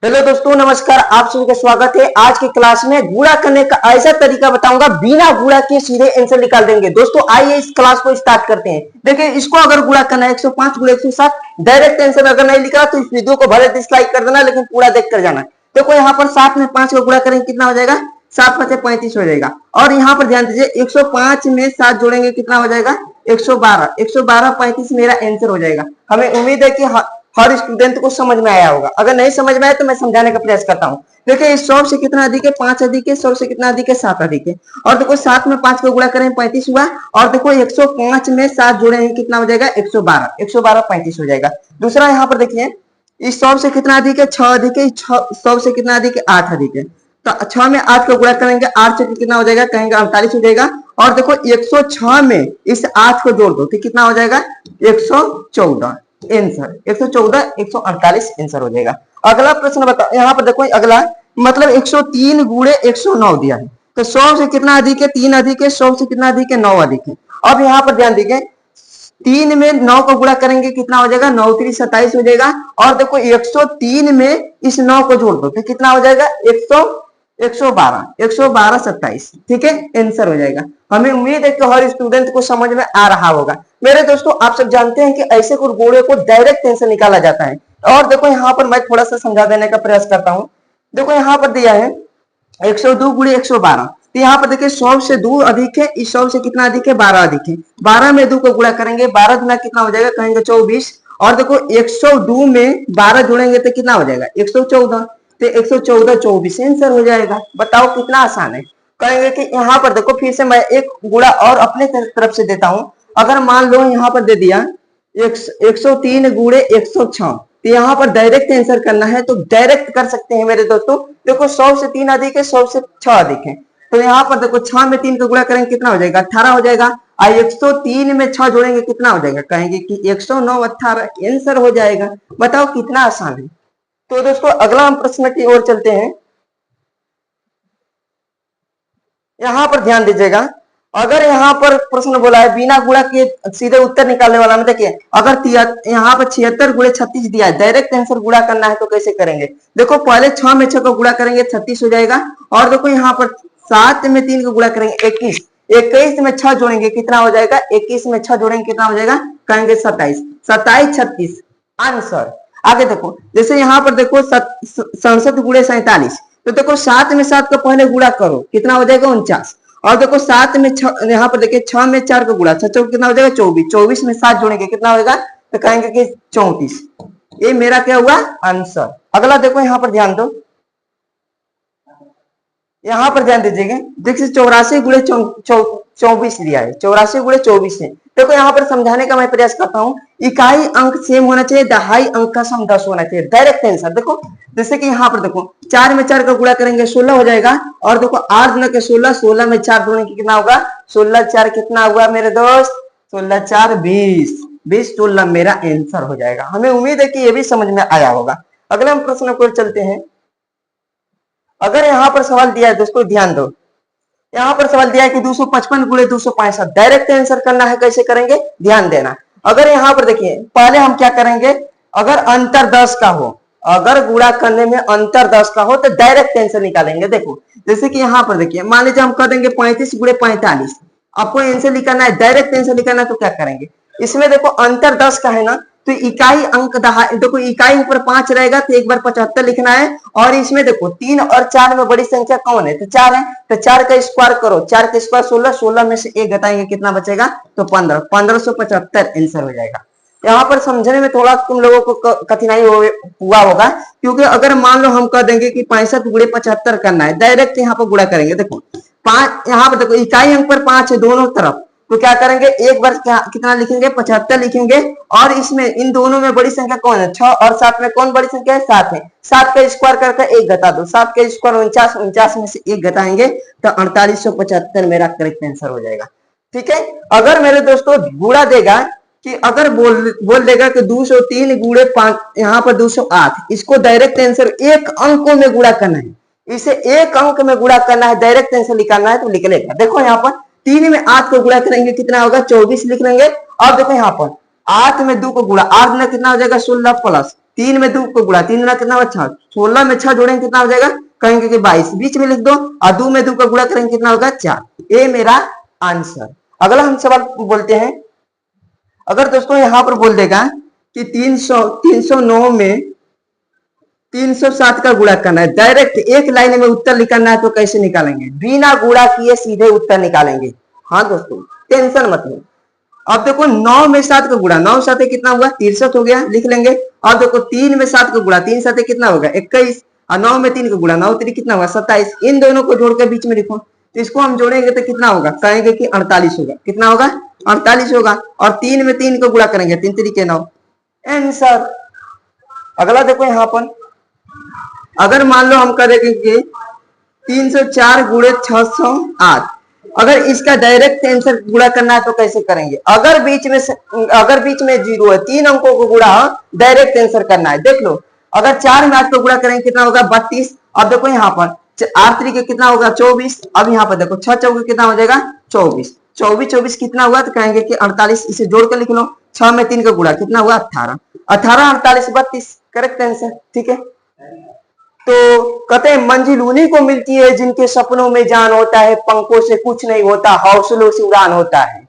Hello दोस्तों, नमस्कार। आप सभी का स्वागत है। आज की क्लास में गुणा करने का ऐसा तरीका बताऊंगा, बिना गुणा के सीधे आंसर निकाल देंगे। दोस्तों आइए इस क्लास को स्टार्ट करते हैं। देखिए, इसको अगर गुणा करना है 105 गुणा 107, डायरेक्ट आंसर अगर नहीं लिखा तो इस वीडियो को भले डिसलाइक कर देना, लेकिन पूरा देख कर जाना। देखो यहाँ पर 7 में 5 को गुणा करेंगे, कितना हो जाएगा? 7 5 35 हो जाएगा। और यहाँ पर ध्यान दीजिए, 105 में 7 जोड़ेंगे, कितना हो जाएगा? 112। 112 35 मेरा आंसर हो जाएगा। हमें उम्मीद है कि हर स्टूडेंट को समझ में आया होगा। अगर नहीं समझ में आया तो मैं समझाने का प्रयास करता हूँ। देखिए, इस 100 से कितना अधिक है? 5 अधिक है। 100 से कितना अधिक है? 7 अधिक है। और देखो 7 में 5 को गुणा करें, 35 हुआ। और देखो 105 में 7 जोड़े हैं, कितना हो जाएगा? 112। 112 35 हो जाएगा। दूसरा यहाँ पर देखिए, इस 100 से कितना अधिक है? 6 अधिक है। 100 से कितना अधिक है? 8 अधिक है। तो 6 में 8 को गुणा करेंगे, 8 से कितना हो जाएगा? कहेंगे 48 हो जाएगा। और देखो 106 में इस 8 को जोड़ दो तो कितना हो जाएगा? 114 आंसर। 114 148 आंसर हो जाएगा। अगला प्रश्न बताओ। यहाँ पर देखो, अगला मतलब 103 गुणे 109 दिया है। तो 100 से कितना अधिक है? 3 अधिक है। 100 से कितना अधिक है? 9 अधिक है। अब यहाँ पर ध्यान दीजिए, 3 में 9 को गुणा करेंगे, कितना हो जाएगा? 9 3 27 हो जाएगा। और देखो 103 में इस 9 को जोड़ दो तो कितना हो जाएगा? 112 112 27। ठीक है, आंसर हो जाएगा। हमें उम्मीद है कि हर स्टूडेंट को समझ में आ रहा होगा। मेरे दोस्तों, आप सब जानते हैं कि ऐसे कुछ गुणे को डायरेक्ट आंसर निकाला जाता है। और देखो यहाँ पर मैं थोड़ा सा समझा देने का प्रयास करता हूँ। देखो यहाँ पर दिया है 102 गुणे 112। तो यहाँ पर देखिए 100 से 2 अधिक है। इस 100 से कितना अधिक है? 12 अधिक है। 12 में 2 को गुणा करेंगे, 12 गुना कितना हो जाएगा? कहेंगे 24। और देखो 102 में 12 जोड़ेंगे तो कितना हो जाएगा? 114। तो 114 24 आंसर हो जाएगा। बताओ कितना आसान है। कहेंगे कि यहाँ पर देखो, फिर से मैं एक गुणा और अपने तरफ से देता हूं। अगर मान लो यहाँ पर दे दिया 103 गुणे 106, तो यहाँ पर डायरेक्ट आंसर करना है तो डायरेक्ट कर सकते हैं मेरे दोस्तों। देखो 100 से 3 अधिक है, 100 से 6 अधिक है। तो यहाँ पर देखो 6 में 3 का गुणा करेंगे, कितना हो जाएगा? 18 हो जाएगा। और 103 में 6 जोड़ेंगे, कितना हो जाएगा? कहेंगे कि 109 18 आंसर हो जाएगा। बताओ कितना आसान है। तो दोस्तों अगला हम प्रश्न की ओर चलते हैं। यहाँ पर ध्यान दीजिएगा, अगर यहाँ पर प्रश्न बोला है बिना गुणा के सीधे उत्तर निकालने वाला में, देखिए अगर यहाँ पर 76 गुणे 36 दिया है, डायरेक्ट आंसर गुणा करना है तो कैसे करेंगे? देखो पहले 6 में 6 को गुणा करेंगे, 36 हो जाएगा। और देखो यहाँ पर 7 में 3 को गुणा करेंगे, 21। 21 में 6 जोड़ेंगे, कितना हो जाएगा? 21 में 6 जोड़ेंगे, कितना हो जाएगा? कहेंगे 27। 27 36 आंसर। आगे देखो, जैसे यहाँ पर देखो 67 गुणे 47। तो देखो 7 में 7 को पहले गुणा करो, कितना हो जाएगा? 49। और देखो 7 में 6, यहाँ पर देखिए 6 में 4 को गुणा, 6 कितना हो जाएगा? 24। 24 में 7 जोड़ेंगे, कितना होगा? तो कहेंगे कि 34। ये मेरा क्या हुआ? आंसर। अगला देखो, यहाँ पर ध्यान दो, यहाँ पर ध्यान दीजिएगा। देखिए 84 गुणे 24 दिया है। 84 गुणे 24 है। देखो यहाँ पर समझाने का मैं प्रयास करता हूँ। इकाई अंक सेम होना चाहिए, दहाई अंक का सम 10 होना चाहिए। डायरेक्ट आंसर देखो, जैसे कि यहाँ पर देखो 4 में 4 का गुणा करेंगे, 16 हो जाएगा। और देखो 8 गुना के 16, 16 में 4 जोड़ेंगे, कितना होगा? 16 4 कितना हुआ मेरे दोस्त? 16 4 20। 20 16 मेरा आंसर हो जाएगा। हमें उम्मीद है कि ये भी समझ में आया होगा। अगले हम प्रश्न को चलते हैं। अगर यहाँ पर सवाल दिया है दोस्तों, ध्यान दो, यहाँ पर सवाल दिया है कि 255 गुणे 265, डायरेक्ट आंसर करना है, कैसे करेंगे? ध्यान देना। अगर यहाँ पर देखिए, पहले हम क्या करेंगे? अगर अंतर 10 का हो, अगर गुणा करने में अंतर 10 का हो तो डायरेक्ट आंसर निकालेंगे। देखो जैसे कि यहाँ पर देखिए, मान लीजिए हम कर देंगे 35 गुणे 45। आपको आंसर निकालना है, डायरेक्ट आंसर निकालना है, तो क्या करेंगे? इसमें देखो अंतर 10 का है ना, तो इकाई अंक देखो इकाई ऊपर 5 रहेगा तो एक बार 75 लिखना है। और इसमें देखो 3 और 4 में बड़ी संख्या कौन है? तो 4 है। तो 4 का स्क्वायर करो, 4 का स्क्वायर 16, 16 में से 1 घटाएंगे, कितना बचेगा? तो 15। 1575 आंसर हो जाएगा। यहाँ पर समझने में थोड़ा तुम लोगों को कठिनाई हुआ होगा, क्योंकि अगर मान लो हम कह देंगे कि 65 गुणे 75 करना है, डायरेक्ट यहाँ पर गुणा करेंगे। देखो 5, यहाँ पर देखो इकाई अंक पर 5 है दोनों तरफ, तो क्या करेंगे? एक बार कितना लिखेंगे? 75 लिखेंगे। और इसमें इन दोनों में बड़ी संख्या कौन है? 6 और 7 में कौन बड़ी संख्या है? 7 है। 7 का स्क्वायर करके 1 घटा दो, 7 का स्क्वायर 49, 49 में से 1 घटाएंगे तो 4875 मेरा करेक्ट आंसर हो जाएगा। ठीक है। अगर मेरे दोस्तों गुणा देगा कि अगर बोल देगा कि 203 गुणे 5, यहाँ पर 208, इसको डायरेक्ट आंसर एक अंकों में गुणा करना है, इसे एक अंक में गुणा करना है, डायरेक्ट आंसर निकालना है तो लिख लेगा। देखो यहाँ पर 3 में 8 को गुणा करेंगे, कितना होगा? 24 लिख लेंगे। और देखो यहाँ पर 8 में 2 को गुणा, 8 में कितना हो जाएगा? 16 प्लस 3 में 2 को गुणा, 3 गुना कितना होगा 6, 16 में 6 जोड़ेंगे कितना हो जाएगा, कहेंगे कि 22, बीच में लिख दो और 2 में 2 का गुणा करेंगे कितना होगा 4। ये मेरा आंसर। अगला हम सवाल बोलते हैं, अगर दोस्तों यहां पर बोल देगा कि 309 में 307 का गुणा करना है, डायरेक्ट एक लाइन में उत्तर निकालना है, तो कैसे निकालेंगे, बिना गुणा किए सीधे उत्तर निकालेंगे। हाँ दोस्तों टेंशन मत लो। अब देखो 9 में 7 का गुणा, 9 7 कितना हुआ 63 हो गया, लिख लेंगे। अब देखो 3 में 7 का गुणा, 3 7 कितना होगा 21, और 9 में 3 का गुणा, 9 3 कितना होगा 27। इन दोनों को जोड़ के बीच में लिखो, तो इसको हम जोड़ेंगे तो कितना होगा, कहेंगे कि 48 होगा। कितना होगा 48 होगा। और 3 में 3 का गुणा करेंगे, 3 3 के 9, आंसर। अगला देखो यहाँ पर, अगर मान लो हम करेंगे 304 गुणे 608, अगर इसका डायरेक्ट आंसर गुणा करना है तो कैसे करेंगे, अगर बीच में 0 है, 3 अंकों को गुणा डायरेक्ट आंसर करना है। देख लो, अगर 4 में 8 को गुणा करेंगे कितना होगा 32। अब देखो यहाँ पर 8 3 कितना होगा 24। अब यहाँ पर देखो 6 चौके कितना हो जाएगा 24, 24 24 कितना हुआ, तो कहेंगे कि 48, इसे जोड़ कर लिख लो। 6 में 3 का गुणा कितना हुआ 18, 18 48 32, करेक्ट आंसर। ठीक है, तो कहते हैं मंजिल उन्हीं को मिलती है जिनके सपनों में जान होता है, पंखों से कुछ नहीं होता, हौसलों से उड़ान होता है।